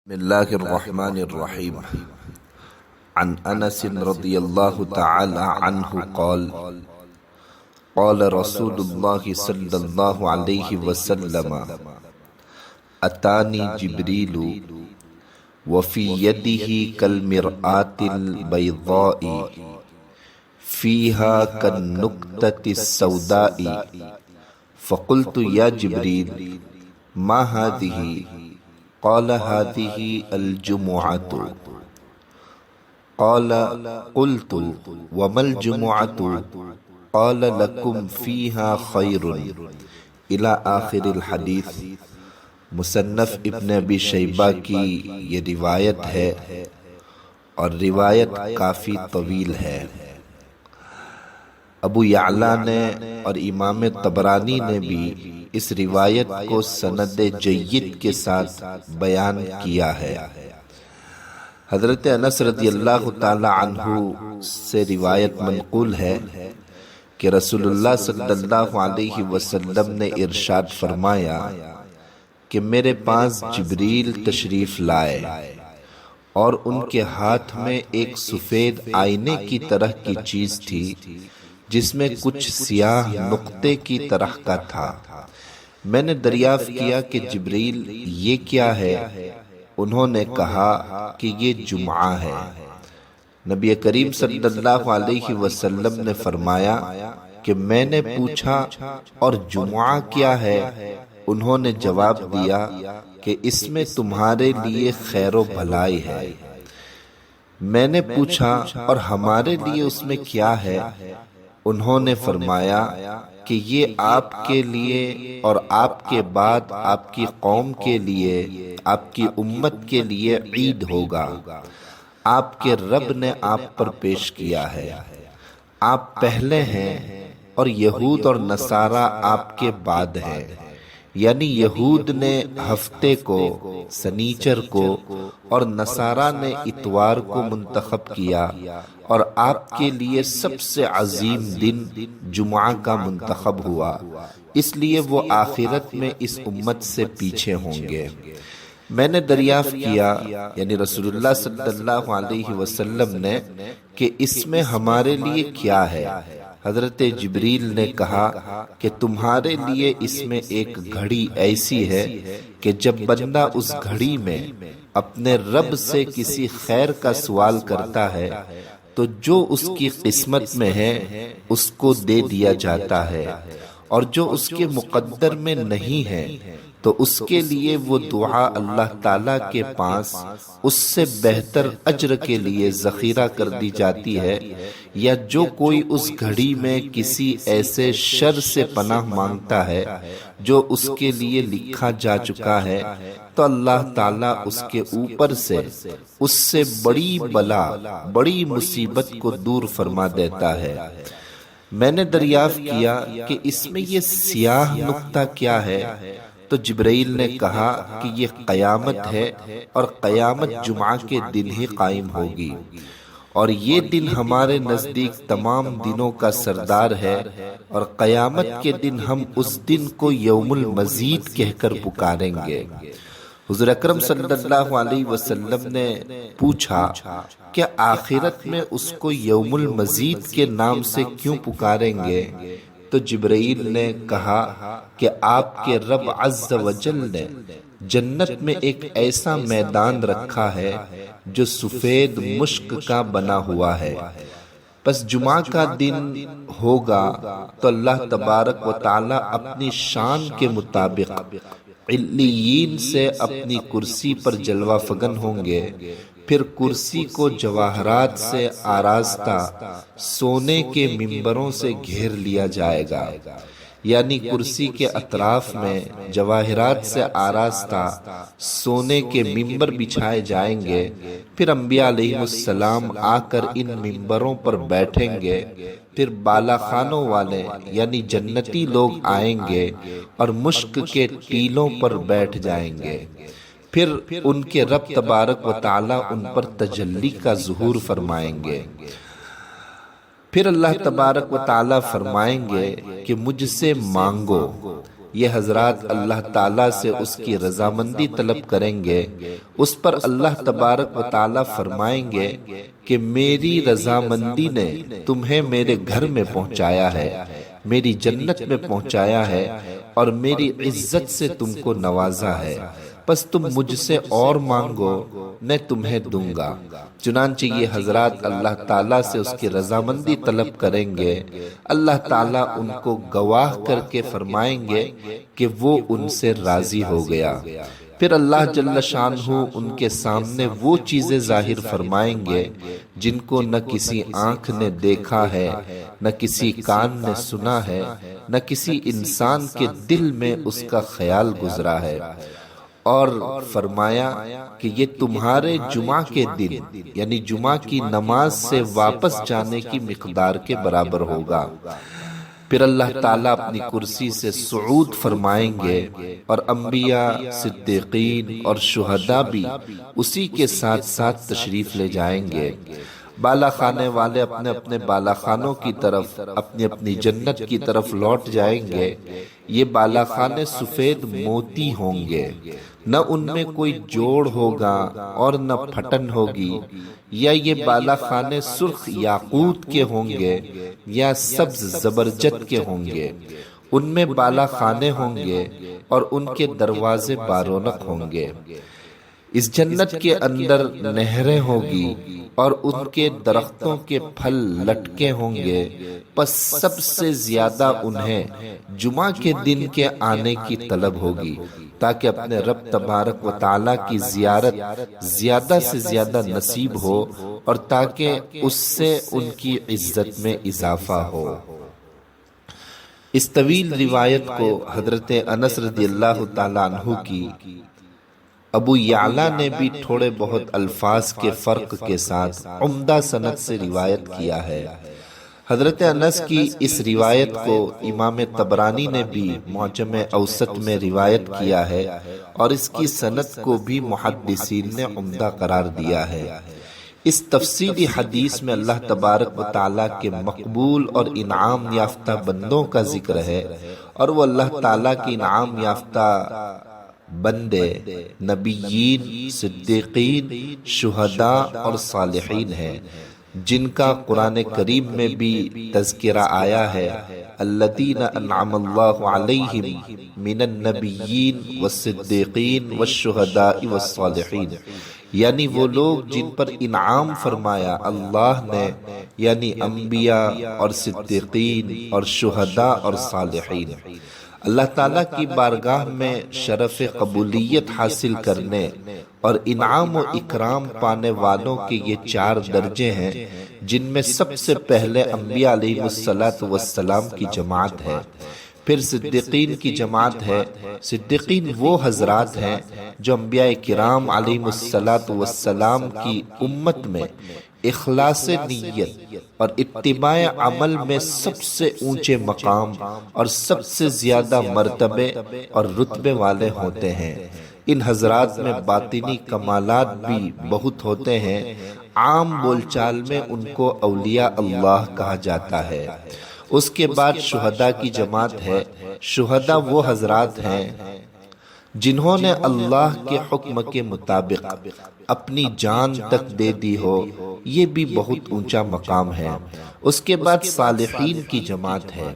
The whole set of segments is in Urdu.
بسم الله الرحمن الرحيم. عن أنس رضي الله تعالى عنه قال قال رسول الله صلى الله عليه وسلم أتاني جبريل وفي يده كالمرآة البيضاء فيها كالنكتة السوداء فقلت يا جبريل ما هذه؟ قال هذه الجمعة. قال قلت وما الجمعة؟ قال لكم فيها خير إلى آخر الحدیث. مصنف ابن ابی شیبہ کی یہ روایت ہے اور روایت کافی طویل ہے. ابو یعلا نے اور امام طبرانی نے بھی اس روایت کو سند جید کے ساتھ بیان کیا ہے. حضرت انس رضی اللہ تعالی عنہ سے روایت منقول ہے کہ رسول اللہ صلی اللہ علیہ وسلم نے ارشاد فرمایا کہ میرے پاس جبریل تشریف لائے اور ان کے ہاتھ میں ایک سفید آئینے کی طرح کی چیز تھی جس میں کچھ سیاہ نقطے کی طرح کا تھا. میں نے دریافت کیا کہ جبریل یہ کیا ہے؟ انہوں نے کہا کہ یہ جمعہ ہے. نبی کریم صلی اللہ علیہ وسلم نے فرمایا کہ میں نے پوچھا اور جمعہ کیا ہے؟ انہوں نے جواب دیا کہ اس میں تمہارے لیے خیر و بھلائی ہے. میں نے پوچھا اور ہمارے لیے اس میں کیا ہے؟ انہوں نے فرمایا کہ یہ آپ کے لیے اور آپ کے بعد آپ کی قوم کے لیے، آپ کی امت کے لیے عید ہوگا. آپ کے رب نے آپ پر پیش کیا ہے. آپ پہلے ہیں اور یہود اور نصارہ آپ کے بعد ہیں. یعنی یہود نے ہفتے کو سنیچر کو اور نصارہ نے اتوار کو منتخب کیا اور آپ کے لیے سب سے عظیم دن جمعہ کا منتخب ہوا، اس لیے وہ آخرت میں اس امت سے پیچھے ہوں گے. میں نے دریافت کیا یعنی رسول اللہ صلی اللہ علیہ وسلم نے کہ اس میں ہمارے لیے کیا ہے؟ حضرت جبریل نے کہا کہ تمہارے لیے اس میں ایک گھڑی ایسی ہے کہ جب بندہ اس گھڑی میں اپنے رب سے کسی خیر کا سوال کرتا ہے تو جو اس کی قسمت میں ہے اس کو دے دیا جاتا ہے، اور جو اس کے مقدر میں نہیں ہے تو اس کے لیے وہ دعا اللہ تعالیٰ کے پاس اس سے بہتر اجر کے لیے ذخیرہ کر دی جاتی ہے. یا جو کوئی اس گھڑی میں کسی ایسے شر سے پناہ مانگتا ہے جو اس کے لیے لکھا جا چکا ہے تو اللہ تعالیٰ اس کے اوپر سے اس سے بڑی بلا، بڑی مصیبت کو دور فرما دیتا ہے. میں نے دریافت کیا کہ اس میں یہ سیاہ نقطہ کیا ہے؟ تو جبرائیل نے کہا کہ یہ قیامت ہے اور قیامت جمعہ کے دن ہی قائم ہوگی، اور یہ دن ہمارے نزدیک تمام دنوں کا سردار ہے، اور قیامت کے دن ہم اس دن کو یوم المزید کہہ کر پکاریں گے. حضور اکرم صلی اللہ علیہ وسلم نے پوچھا کہ آخرت میں اس کو یوم المزید کے نام سے کیوں پکاریں گے؟ تو جبرائیل نے کہا کہ آپ کے رب عز و جل نے جنت میں ایک ایسا میدان رکھا ہے جو سفید مشک کا بنا ہوا ہے. پس جمعہ کا دن ہوگا تو اللہ تبارک و تعالی اپنی شان کے مطابق علیین سے اپنی کرسی پر جلوہ فگن ہوں گے. پھر کرسی کو جواہرات سے آراستہ سونے کے ممبروں سے گھیر لیا جائے گا، یعنی کرسی کے اطراف میں جواہرات سے آراستہ سونے کے ممبر بچھائے جائیں گے. پھر انبیاء علیہ السلام آ کر ان ممبروں پر بیٹھیں گے. پھر بالا خانوں والے یعنی جنتی لوگ آئیں گے اور مشک کے ٹیلوں پر بیٹھ جائیں گے. پھر ان کے رب تبارک و تعالی ان پر تجلی کا ظہور فرمائیں گے. پھر اللہ تبارک و تعالی فرمائیں گے کہ مجھ سے مانگو. یہ حضرات اللہ تعالیٰ سے اس کی رضامندی طلب کریں گے، اس پر اللہ تبارک و تعالیٰ فرمائیں گے کہ میری رضامندی نے تمہیں میرے گھر میں پہنچایا ہے، میری جنت میں پہنچایا ہے اور میری عزت سے تم کو نوازا ہے، بس تم مجھ سے اور مانگو میں تمہیں دوں گا۔ چنانچہ یہ حضرات اللہ تعالیٰ سے اس کی رضامندی طلب کریں گے، اللہ تعالیٰ ان کو گواہ کر کے فرمائیں گے کہ وہ ان سے راضی ہو گیا۔ پھر اللہ جل شانہ ان کے سامنے وہ چیزیں ظاہر فرمائیں گے جن کو نہ کسی آنکھ نے دیکھا ہے، نہ کسی کان نے سنا ہے، نہ کسی انسان کے دل میں اس کا خیال گزرا ہے، اور فرمایا کہ یہ تمہارے جمعہ کے دن یعنی جمعہ کی نماز سے واپس جانے کی مقدار کے برابر ہوگا۔ پھر اللہ تعالیٰ اپنی کرسی سے صعود فرمائیں گے اور انبیاء، صدیقین اور شہداء بھی اسی کے ساتھ ساتھ تشریف لے جائیں گے۔ بالا خانے والے اپنے اپنے بالا خانوں کی طرف، اپنی اپنی جنت کی طرف لوٹ جائیں گے۔ یہ بالا خانے سفید موتی ہوں گے، نہ ان میں کوئی جوڑ ہوگا اور نہ پھٹن ہوگی، یا یہ بالا خانے سرخ یاقوت کے ہوں گے یا سبز زبرجد کے ہوں گے۔ ان میں بالا خانے ہوں گے اور ان کے دروازے بارونق ہوں گے۔ اس جنت کے اندر نہریں ہوگی اور ان کے درختوں کے پھل لٹکے ہوں گے، پس سب سے زیادہ انہیں جمعہ کے دن کے آنے کی طلب ہوگی تاکہ اپنے رب تبارک و تعالیٰ کی زیارت زیادہ سے زیادہ نصیب ہو اور تاکہ اس سے ان کی عزت میں اضافہ ہو۔ اس طویل روایت کو حضرت انس رضی اللہ تعالیٰ عنہ کی ابو یعلا نے بھی تھوڑے بہت الفاظ کے فرق کے ساتھ عمدہ سند سے روایت کیا ہے۔ حضرت انس کی اس روایت کو امام طبرانی نے بھی معجم اوسط میں روایت کیا ہے اور اس کی سند کو بھی محدثین نے عمدہ قرار دیا ہے۔ اس تفصیلی حدیث میں اللہ تبارک و تعالیٰ کے مقبول اور انعام یافتہ بندوں کا ذکر ہے، اور وہ اللہ تعالیٰ کی انعام یافتہ بندے نبیین، صدیقین، شہداء اور صالحین ہیں، جن کا قرآن کریم میں بھی تذکرہ آیا ہے، الذین انعم اللہ علیہم من النبیین والصدیقین والشہداء والصالحین، یعنی وہ لوگ جن پر انعام فرمایا اللہ نے، یعنی انبیاء اور صدیقین اور شہداء اور صالحین۔ اللہ تعالیٰ کی بارگاہ میں شرف قبولیت حاصل کرنے اور انعام و اکرام پانے والوں کے یہ 4 درجے ہیں، جن میں سب سے پہلے انبیاء علیہ السلام کی جماعت ہے، پھر صدیقین کی جماعت ہے۔ صدیقین وہ حضرات ہیں جو انبیاء کرام علیہ السلام کی امت میں اخلاص نیت اور اتباع عمل میں سب سے اونچے مقام اور سب سے زیادہ مرتبے اور رتبے والے ہوتے ہیں۔ ان حضرات میں باطنی کمالات بھی بہت ہوتے ہیں، عام بول چال میں ان کو اولیاء اللہ کہا جاتا ہے۔ اس کے بعد شہداء کی جماعت ہے۔ شہداء وہ حضرات ہیں جنہوں نے اللہ کے حکم کے مطابق اپنی جان تک دے دی ہو، یہ بھی بہت اونچا مقام ہے۔ اس کے بعد صالحین کی جماعت ہے۔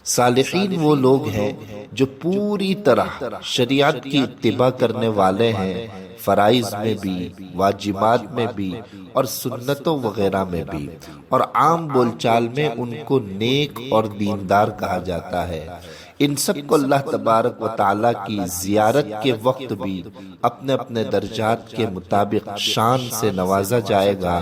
صالحین وہ لوگ ہیں جو پوری طرح شریعت کی اتباع کرنے والے ہیں، فرائض میں بھی، واجبات میں بھی اور سنتوں وغیرہ میں بھی، اور عام بول چال میں ان کو نیک اور دیندار کہا جاتا ہے۔ ان سب کو اللہ تبارک و تعالیٰ کی زیارت کے وقت بھی اپنے اپنے درجات کے مطابق شان سے نوازا جائے گا۔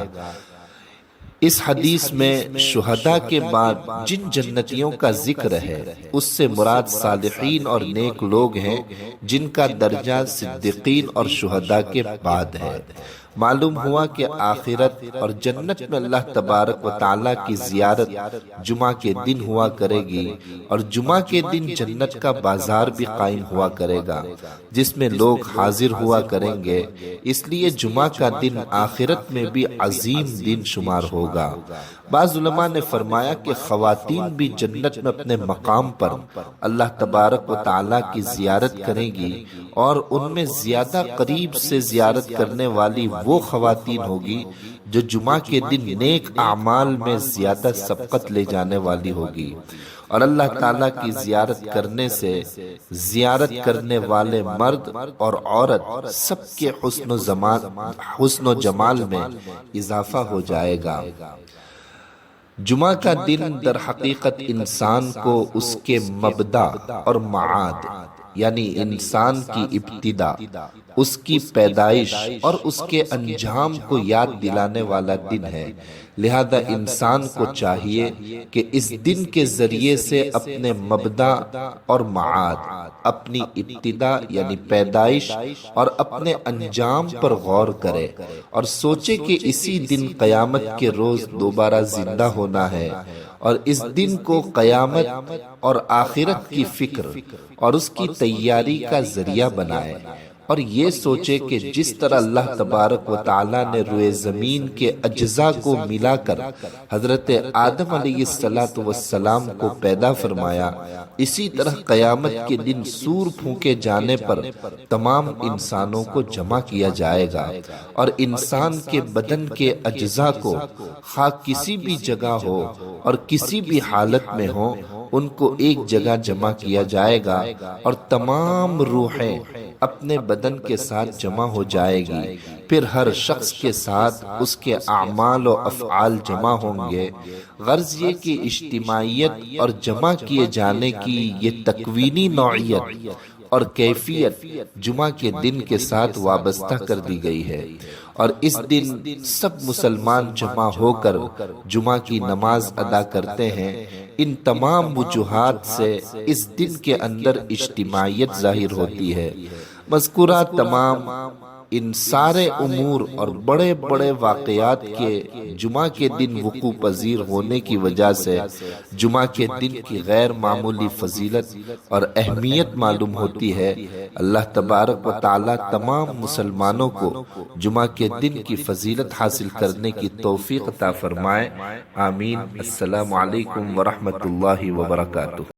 اس حدیث میں شہداء کے بعد جن جنتیوں کا ذکر ہے اس سے مراد صالحین اور نیک لوگ ہیں، جن کا درجہ صدیقین اور شہداء کے بعد ہے۔ معلوم ہوا کہ آخرت اور جنت میں اللہ تبارک و تعالیٰ کی زیارت جمعہ کے دن ہوا کرے گی، اور جمعہ کے دن جنت کا بازار بھی قائم ہوا کرے گا جس میں لوگ حاضر ہوا کریں گے۔ اس لیے جمعہ کا دن آخرت میں بھی عظیم دن شمار ہوگا۔ بعض علماء نے فرمایا کہ خواتین بھی جنت میں اپنے مقام پر اللہ تبارک و تعالیٰ کی زیارت کریں گی، اور ان میں زیادہ قریب سے زیارت کرنے والی وہ خواتین ہوگی جو جمعہ کے دن نیک اعمال میں زیادہ سبقت لے جانے والی ہوگی، اور اللہ تعالیٰ کی زیارت کرنے سے زیارت کرنے والے مرد اور عورت سب کے حسن و جمال میں اضافہ ہو جائے گا۔ جمعہ کا دن در حقیقت انسان کو اس کے مبدا اور معاد، یعنی انسان کی ابتدا، اس کی پیدائش اور اس کے انجام کو یاد دلانے والا دن ہے۔ لہذا انسان کو چاہیے کہ اس دن کے ذریعے سے اپنے مبدا اور معاد، اپنی ابتدا یعنی پیدائش اور اپنے انجام پر غور کرے، اور سوچے کہ اسی دن قیامت کے روز دوبارہ زندہ ہونا ہے، اور اس دن کو قیامت اور آخرت کی فکر اور اس کی تیاری کا ذریعہ بنائے، اور یہ سوچے کہ جس طرح اللہ تبارک و تعالیٰ نے روئے زمین کے اجزاء کو ملا کر حضرت آدم علیہ السلام کو پیدا فرمایا، اسی طرح قیامت کے دن سور پھونکے جانے پر تمام انسانوں کو جمع کیا جائے گا، اور انسان کے بدن کے اجزاء کو خواہ کسی بھی جگہ ہو اور کسی بھی حالت میں ہو، ان کو ایک جگہ جمع کیا جائے گا، اور تمام روحیں اپنے بدن کے ساتھ جمع ہو جائے گی۔ پھر ہر شخص کے ساتھ اس کے اعمال و افعال جمع ہوں گے۔ غرض یہ کہ اجتماعیت اور جمع کیے جانے کی یہ تکوینی نوعیت اور کیفیت جمعہ کے دن کے ساتھ وابستہ کر دی گئی ہے، اور اس دن سب مسلمان جمع ہو کر جمعہ کی نماز ادا کرتے ہیں۔ ان تمام وجوہات سے اس دن کے اندر اجتماعیت ظاہر ہوتی ہے۔ مذکورہ تمام ان سارے امور اور بڑے بڑے واقعات کے جمعہ کے دن وقوع پذیر ہونے کی وجہ سے جمعہ کے دن کی غیر معمولی فضیلت اور اہمیت معلوم ہوتی ہے۔ اللہ تبارک و تعالی تمام مسلمانوں کو جمعہ کے دن کی فضیلت حاصل کرنے کی توفیق عطا فرمائے، آمین۔ السلام علیکم ورحمۃ اللہ وبرکاتہ۔